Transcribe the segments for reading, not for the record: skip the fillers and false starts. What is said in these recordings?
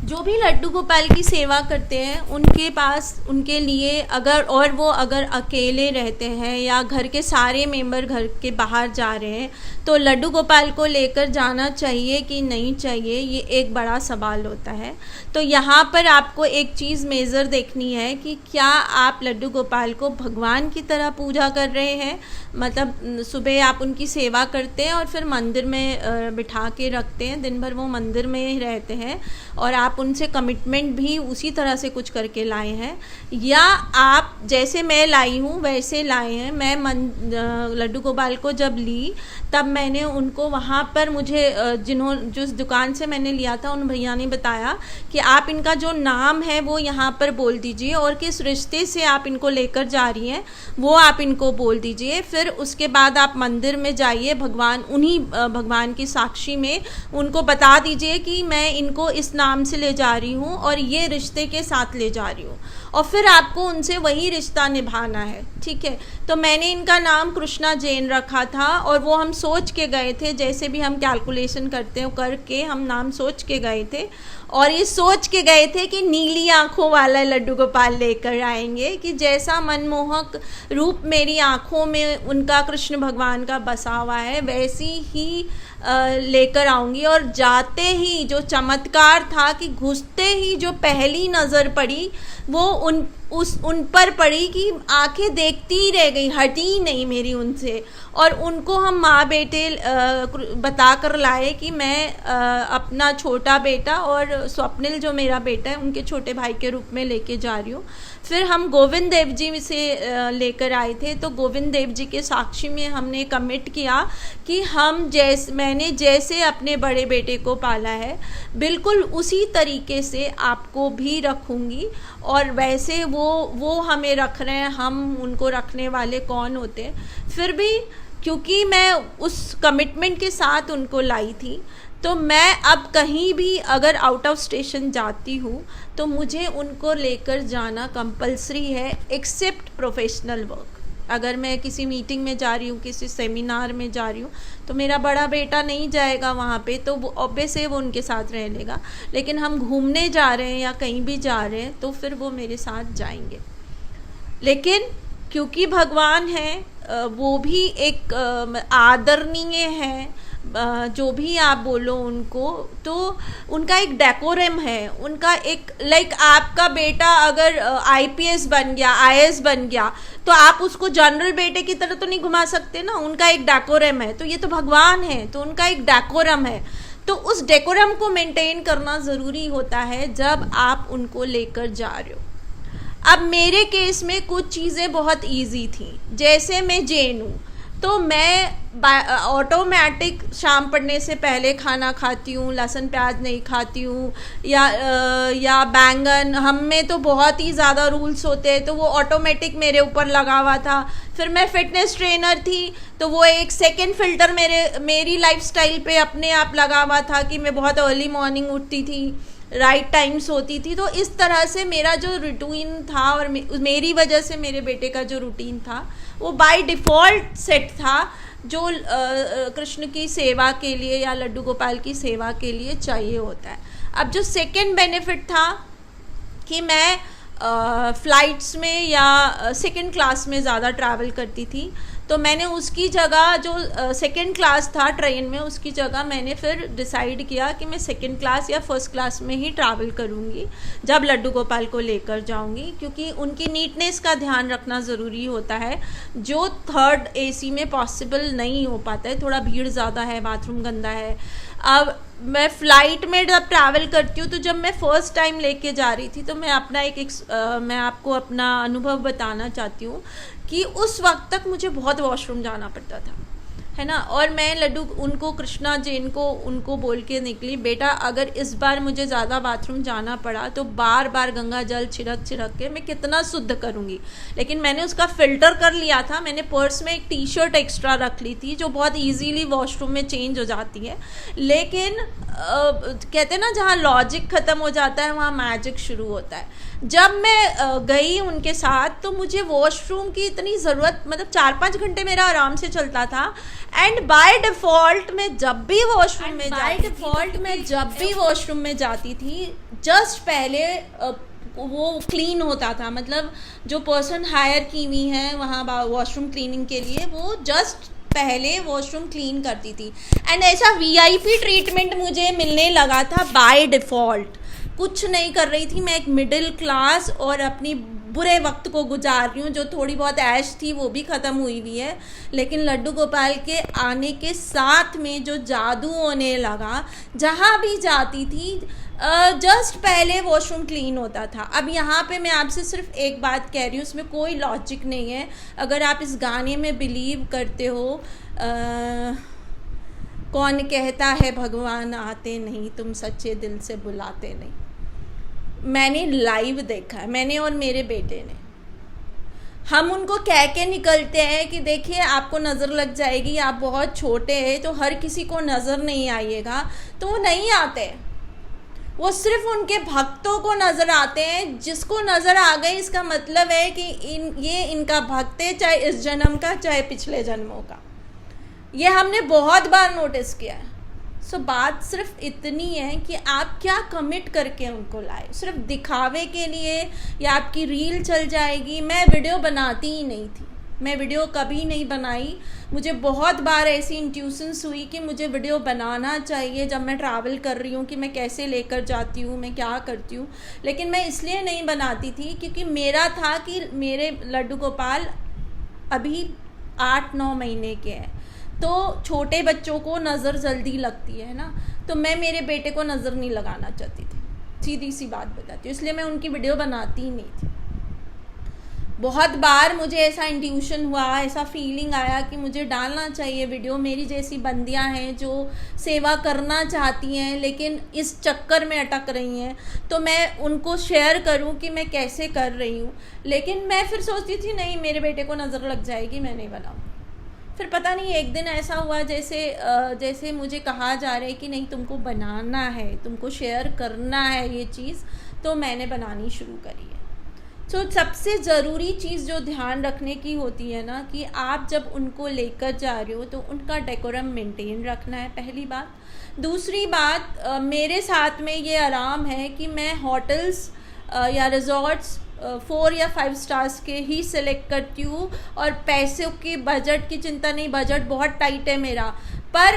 जो भी लड्डू गोपाल की सेवा करते हैं उनके पास, उनके लिए अगर वो अकेले रहते हैं या घर के सारे मेंबर घर के बाहर जा रहे हैं तो लड्डू गोपाल को लेकर जाना चाहिए कि नहीं चाहिए, ये एक बड़ा सवाल होता है। तो यहाँ पर आपको एक चीज़ मेज़र देखनी है कि क्या आप लड्डू गोपाल को भगवान की तरह पूजा कर रहे हैं, मतलब सुबह आप उनकी सेवा करते हैं और फिर मंदिर में बिठा के रखते हैं, दिन भर वो मंदिर में ही रहते हैं और आप उनसे कमिटमेंट भी उसी तरह से कुछ करके लाए हैं, या आप जैसे मैं लाई हूँ वैसे लाए हैं। मैं लड्डू गोपाल को जब ली तब मैंने उनको वहाँ पर मुझे जिस दुकान से मैंने लिया था उन भैया ने बताया कि आप इनका जो नाम है वो यहाँ पर बोल दीजिए और किस रिश्ते से आप इनको लेकर जा रही हैं वो आप इनको बोल दीजिए। फिर उसके बाद आप मंदिर में जाइए, भगवान की साक्षी में उनको बता दीजिए कि मैं इनको इस नाम से ले जा रही हूँ और ये रिश्ते के साथ ले जा रही हूँ, और फिर आपको उनसे वही रिश्ता निभाना है, ठीक है। तो मैंने इनका नाम कृष्णा जैन रखा था और वो हम सोच के गए थे, जैसे भी हम कैलकुलेशन करते हैं करके हम नाम सोच के गए थे, और ये सोच के गए थे कि नीली आंखों वाला लड्डू गोपाल लेकर आएंगे, कि जैसा मनमोहक रूप मेरी आंखों में उनका कृष्ण भगवान का बसा हुआ है वैसी ही लेकर आऊँगी। और जाते ही जो चमत्कार था कि घुसते ही जो पहली नज़र पड़ी वो उन पर पड़ी कि आंखें देखती ही रह गई, हटी नहीं मेरी उनसे, और उनको हम माँ बेटे बता कर लाए कि मैं अपना छोटा बेटा और स्वप्निल जो मेरा बेटा है उनके छोटे भाई के रूप में लेके जा रही हूँ। फिर हम गोविंद देव जी से लेकर आए थे, तो गोविंद देव जी के साक्षी में हमने कमिट किया कि हम मैंने जैसे अपने बड़े बेटे को पाला है बिल्कुल उसी तरीके से आपको भी रखूँगी, और वैसे वो हमें रख रहे हैं, हम उनको रखने वाले कौन होते हैं। फिर भी क्योंकि मैं उस कमिटमेंट के साथ उनको लाई थी, तो मैं अब कहीं भी अगर आउट ऑफ स्टेशन जाती हूँ तो मुझे उनको लेकर जाना कंपलसरी है, एक्सेप्ट प्रोफेशनल वर्क। अगर मैं किसी मीटिंग में जा रही हूँ, किसी सेमिनार में जा रही हूँ, तो मेरा बड़ा बेटा नहीं जाएगा वहाँ पे, तो वो ऑब्वियस है वो उनके साथ रह लेगा। लेकिन हम घूमने जा रहे हैं या कहीं भी जा रहे हैं तो फिर वो मेरे साथ जाएंगे। लेकिन क्योंकि भगवान है वो भी एक आदरणीय है, जो भी आप बोलो उनको, तो उनका एक डेकोरम है, उनका एक लाइक आपका बेटा अगर आईपीएस बन गया, आईएएस बन गया, तो आप उसको जनरल बेटे की तरह तो नहीं घुमा सकते ना, उनका एक डेकोरम है। तो ये तो भगवान है तो उनका एक डेकोरम है, तो उस डेकोरम को मेंटेन करना ज़रूरी होता है जब आप उनको लेकर जा रहे हो। अब मेरे केस में कुछ चीज़ें बहुत इजी थी, जैसे मैं जैन हूँ तो मैं ऑटोमेटिक शाम पड़ने से पहले खाना खाती हूँ, लहसुन प्याज नहीं खाती हूँ, या बैंगन, हम में तो बहुत ही ज़्यादा रूल्स होते हैं तो वो ऑटोमेटिक मेरे ऊपर लगा हुआ था। फिर मैं फिटनेस ट्रेनर थी तो वो एक सेकंड फिल्टर मेरी लाइफस्टाइल पे अपने आप लगा हुआ था कि मैं बहुत अर्ली मॉर्निंग उठती थी, राइट टाइम्स होती थी। तो इस तरह से मेरा जो रूटीन था और मेरी वजह से मेरे बेटे का जो रूटीन था वो बाय डिफ़ॉल्ट सेट था, जो कृष्ण की सेवा के लिए या लड्डू गोपाल की सेवा के लिए चाहिए होता है। अब जो सेकंड बेनिफिट था कि मैं फ़्लाइट्स में या सेकंड क्लास में ज़्यादा ट्रैवल करती थी, तो मैंने उसकी जगह जो सेकंड क्लास था ट्रेन में, उसकी जगह मैंने फिर डिसाइड किया कि मैं सेकंड क्लास या फर्स्ट क्लास में ही ट्रैवल करूँगी जब लड्डू गोपाल को लेकर जाऊँगी, क्योंकि उनकी नीटनेस का ध्यान रखना ज़रूरी होता है, जो थर्ड एसी में पॉसिबल नहीं हो पाता है, थोड़ा भीड़ ज़्यादा है, बाथरूम गंदा है। अब मैं फ़्लाइट में जब ट्रैवल करती हूँ तो जब मैं फ़र्स्ट टाइम लेके जा रही थी तो मैं अपना मैं आपको अपना अनुभव बताना चाहती हूँ कि उस वक्त तक मुझे बहुत वॉशरूम जाना पड़ता था, है ना। और मैं उनको कृष्णा जैन को उनको बोल के निकली, बेटा अगर इस बार मुझे ज़्यादा बाथरूम जाना पड़ा तो बार बार गंगा जल छिड़क के मैं कितना शुद्ध करूँगी। लेकिन मैंने उसका फ़िल्टर कर लिया था, मैंने पर्स में एक टी शर्ट एक्स्ट्रा रख ली थी जो बहुत ईजीली वॉशरूम में चेंज हो जाती है। लेकिन कहते हैं ना, जहाँ लॉजिक ख़त्म हो जाता है वहाँ मैजिक शुरू होता है। जब मैं गई उनके साथ तो मुझे वॉशरूम की इतनी ज़रूरत, मतलब 4-5 घंटे मेरा आराम से चलता था। एंड बाय डिफ़ॉल्ट मैं जब भी वॉशरूम में जाती थी जस्ट पहले वो क्लीन होता था, मतलब जो पर्सन हायर की हुई है वहाँ वॉशरूम क्लीनिंग के लिए, वो जस्ट पहले वॉशरूम क्लीन करती थी। एंड ऐसा वीआईपी ट्रीटमेंट मुझे मिलने लगा था बाय डिफ़ॉल्ट। कुछ नहीं कर रही थी मैं, एक मिडिल क्लास और अपनी बुरे वक्त को गुजार रही हूँ। जो थोड़ी बहुत ऐश थी वो भी ख़त्म हुई हुई है, लेकिन लड्डू गोपाल के आने के साथ में जो जादू होने लगा, जहाँ भी जाती थी जस्ट पहले वॉशरूम क्लीन होता था। अब यहाँ पे मैं आपसे सिर्फ एक बात कह रही हूँ, उसमें कोई लॉजिक नहीं है। अगर आप इस गाने में बिलीव करते हो, कौन कहता है भगवान आते नहीं, तुम सच्चे दिल से बुलाते नहीं, मैंने लाइव देखा है, मैंने और मेरे बेटे ने। हम उनको कह के निकलते हैं कि देखिए आपको नज़र लग जाएगी, आप बहुत छोटे हैं तो हर किसी को नज़र नहीं आइएगा, तो वो नहीं आते। वो सिर्फ उनके भक्तों को नज़र आते हैं। जिसको नज़र आ गए इसका मतलब है कि ये इनका भक्त है, चाहे इस जन्म का चाहे पिछले जन्मों का। ये हमने बहुत बार नोटिस किया है। सो बात सिर्फ इतनी है कि आप क्या कमिट करके उनको लाए। सिर्फ दिखावे के लिए या आपकी रील चल जाएगी। मैं वीडियो बनाती ही नहीं थी, मैं वीडियो कभी नहीं बनाई। मुझे बहुत बार ऐसी इंट्यूशंस हुई कि मुझे वीडियो बनाना चाहिए जब मैं ट्रैवल कर रही हूँ, कि मैं कैसे लेकर जाती हूँ, मैं क्या करती हूँ, लेकिन मैं इसलिए नहीं बनाती थी क्योंकि मेरा था कि मेरे लड्डू गोपाल अभी 8-9 महीने के हैं, तो छोटे बच्चों को नज़र जल्दी लगती है ना, तो मैं मेरे बेटे को नज़र नहीं लगाना चाहती थी, सीधी सी बात बताती हूँ। इसलिए मैं उनकी वीडियो बनाती ही नहीं थी। बहुत बार मुझे ऐसा इंट्यूशन हुआ, ऐसा फीलिंग आया कि मुझे डालना चाहिए वीडियो। मेरी जैसी बंदियां हैं जो सेवा करना चाहती हैं लेकिन इस चक्कर में अटक रही हैं, तो मैं उनको शेयर करूं कि मैं कैसे कर रही हूं। लेकिन मैं फिर सोचती थी नहीं, मेरे बेटे को नज़र लग जाएगी, मैं नहीं बनाऊँ। फिर पता नहीं एक दिन ऐसा हुआ जैसे मुझे कहा जा रहा है कि नहीं तुमको बनाना है, तुमको शेयर करना है ये चीज़, तो मैंने बनानी शुरू करी है। तो सबसे ज़रूरी चीज़ जो ध्यान रखने की होती है ना, कि आप जब उनको लेकर जा रहे हो तो उनका डेकोरम मेंटेन रखना है, पहली बात। दूसरी बात, मेरे साथ में ये आराम है कि मैं होटल्स या रिजॉर्ट्स 4 या 5 स्टार्स के ही सिलेक्ट करती हूँ, और पैसों की बजट की चिंता नहीं, बजट बहुत टाइट है मेरा। पर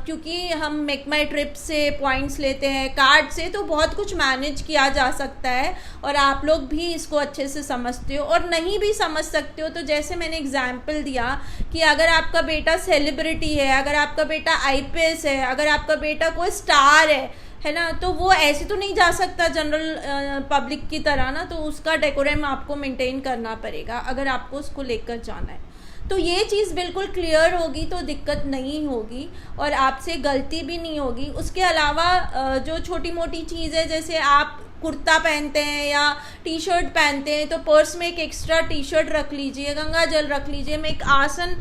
क्योंकि हम मेक माई ट्रिप से पॉइंट्स लेते हैं, कार्ड से, तो बहुत कुछ मैनेज किया जा सकता है, और आप लोग भी इसको अच्छे से समझते हो। और नहीं भी समझ सकते हो तो जैसे मैंने एग्जाम्पल दिया कि अगर आपका बेटा सेलिब्रिटी है, अगर आपका बेटा आईपीएस है, अगर आपका बेटा कोई स्टार है ना, तो वो ऐसे तो नहीं जा सकता जनरल पब्लिक की तरह ना, तो उसका डेकोरम आपको मेंटेन करना पड़ेगा अगर आपको उसको लेकर जाना है। तो ये चीज़ बिल्कुल क्लियर होगी तो दिक्कत नहीं होगी और आपसे गलती भी नहीं होगी। उसके अलावा जो छोटी मोटी चीज़ है, जैसे आप कुर्ता पहनते हैं या टी शर्ट पहनते हैं तो पर्स में एक एक्स्ट्रा टी शर्ट रख लीजिए, गंगा जल रख लीजिए। मैं एक आसन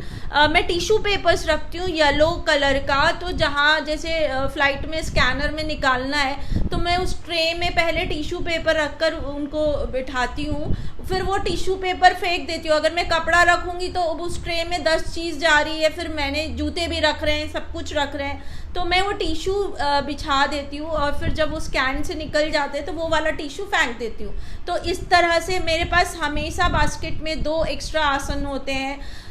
मैं टिश्यू पेपर्स रखती हूँ येलो कलर का, तो जहाँ जैसे फ़्लाइट में स्कैनर में निकालना है तो मैं उस ट्रे में पहले टिश्यू पेपर रखकर उनको बिठाती हूँ, फिर वो टिश्यू पेपर फेंक देती हूँ। अगर मैं कपड़ा रखूँगी तो उस ट्रे में 10 चीज़ जा रही है, फिर मैंने जूते भी रख रहे हैं, सब कुछ रख रहे हैं, तो मैं वो टिश्यू बिछा देती हूँ और फिर जब वो स्कैन से निकल जाते हैं तो वो वाला टिश्यू फेंक देती हूँ। तो इस तरह से मेरे पास हमेशा बास्केट में 2 एक्स्ट्रा आसन होते हैं।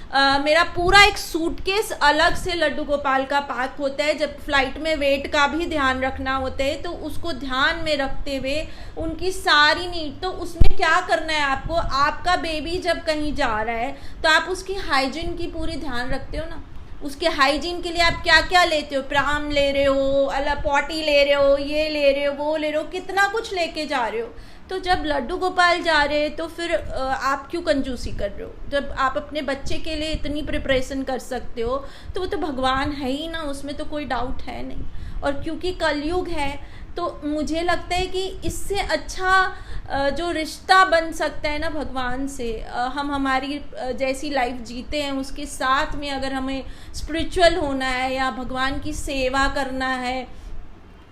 मेरा पूरा एक सूटकेस अलग से लड्डू गोपाल का पैक होता है। जब फ्लाइट में वेट का भी ध्यान रखना होता है तो उसको ध्यान में रखते हुए उनकी सारी नीड, तो उसमें क्या करना है आपको, आपका बेबी जब कहीं जा रहा है तो आप उसकी हाइजीन की पूरी ध्यान रखते हो ना। उसके हाइजीन के लिए आप क्या क्या लेते हो, प्राम ले रहे हो, अलग पॉटी ले रहे हो, ये ले रहे हो, वो ले रहे हो, कितना कुछ लेके जा रहे हो। तो जब लड्डू गोपाल जा रहे हैं तो फिर आप क्यों कंजूसी कर रहे हो। जब आप अपने बच्चे के लिए इतनी प्रिपरेशन कर सकते हो तो वो तो भगवान है ही ना, उसमें तो कोई डाउट है नहीं। और क्योंकि कलयुग है तो मुझे लगता है कि इससे अच्छा जो रिश्ता बन सकता है ना भगवान से, हम हमारी जैसी लाइफ जीते हैं उसके साथ में अगर हमें स्पिरिचुअल होना है या भगवान की सेवा करना है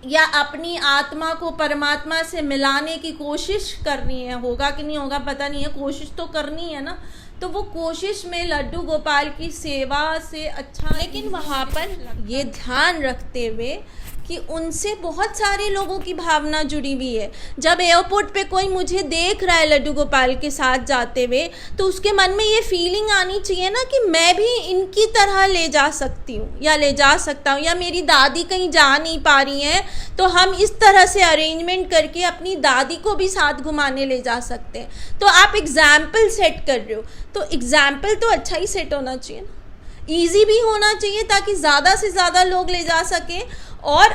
या अपनी आत्मा को परमात्मा से मिलाने की कोशिश करनी है, होगा कि नहीं होगा पता नहीं है, कोशिश तो करनी है ना। तो वो कोशिश में लड्डू गोपाल की सेवा से अच्छा, लेकिन वहाँ पर ये ध्यान रखते हुए कि उनसे बहुत सारे लोगों की भावना जुड़ी हुई है। जब एयरपोर्ट पे कोई मुझे देख रहा है लड्डू गोपाल के साथ जाते हुए, तो उसके मन में ये फीलिंग आनी चाहिए ना कि मैं भी इनकी तरह ले जा सकती हूँ या ले जा सकता हूँ, या मेरी दादी कहीं जा नहीं पा रही हैं तो हम इस तरह से अरेंजमेंट करके अपनी दादी को भी साथ घुमाने ले जा सकते हैं। तो आप एग्जाम्पल सेट कर रहे हो, तो एग्जाम्पल तो अच्छा ही सेट होना चाहिए ना, ईजी भी होना चाहिए ताकि ज़्यादा से ज़्यादा लोग ले जा सकें, और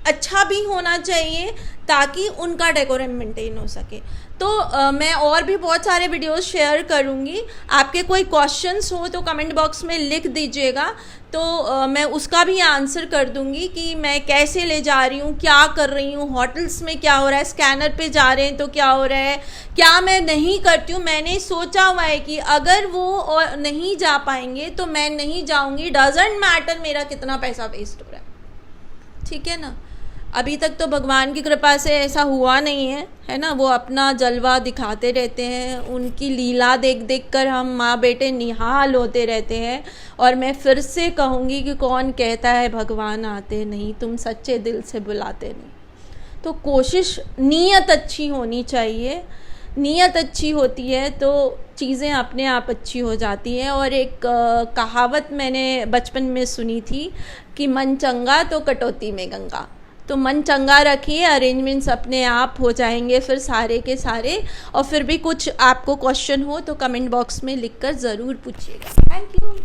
अच्छा भी होना चाहिए ताकि उनका डेकोरम मेंटेन हो सके। तो मैं और भी बहुत सारे वीडियोस शेयर करूँगी। आपके कोई क्वेश्चंस हो तो कमेंट बॉक्स में लिख दीजिएगा, तो मैं उसका भी आंसर कर दूँगी कि मैं कैसे ले जा रही हूँ, क्या कर रही हूँ, होटल्स में क्या हो रहा है, स्कैनर पे जा रहे हैं तो क्या हो रहा है, क्या मैं नहीं करती हूँ। मैंने सोचा हुआ है कि अगर वो और नहीं जा पाएंगे तो मैं नहीं जाऊँगी, डजेंट मैटर मेरा कितना पैसा वेस्ट हो रहा है, ठीक है ना। अभी तक तो भगवान की कृपा से ऐसा हुआ नहीं है ना। वो अपना जलवा दिखाते रहते हैं, उनकी लीला देख देख कर हम माँ बेटे निहाल होते रहते हैं। और मैं फिर से कहूँगी कि कौन कहता है भगवान आते नहीं, तुम सच्चे दिल से बुलाते नहीं। तो कोशिश, नीयत अच्छी होनी चाहिए, नीयत अच्छी होती है तो चीज़ें अपने आप अच्छी हो जाती हैं। और एक कहावत मैंने बचपन में सुनी थी कि मन चंगा तो कटौती में गंगा। तो मन चंगा रखिए, अरेंजमेंट्स अपने आप हो जाएंगे फिर सारे के सारे। और फिर भी कुछ आपको क्वेश्चन हो तो कमेंट बॉक्स में लिखकर ज़रूर पूछिएगा। Thank you.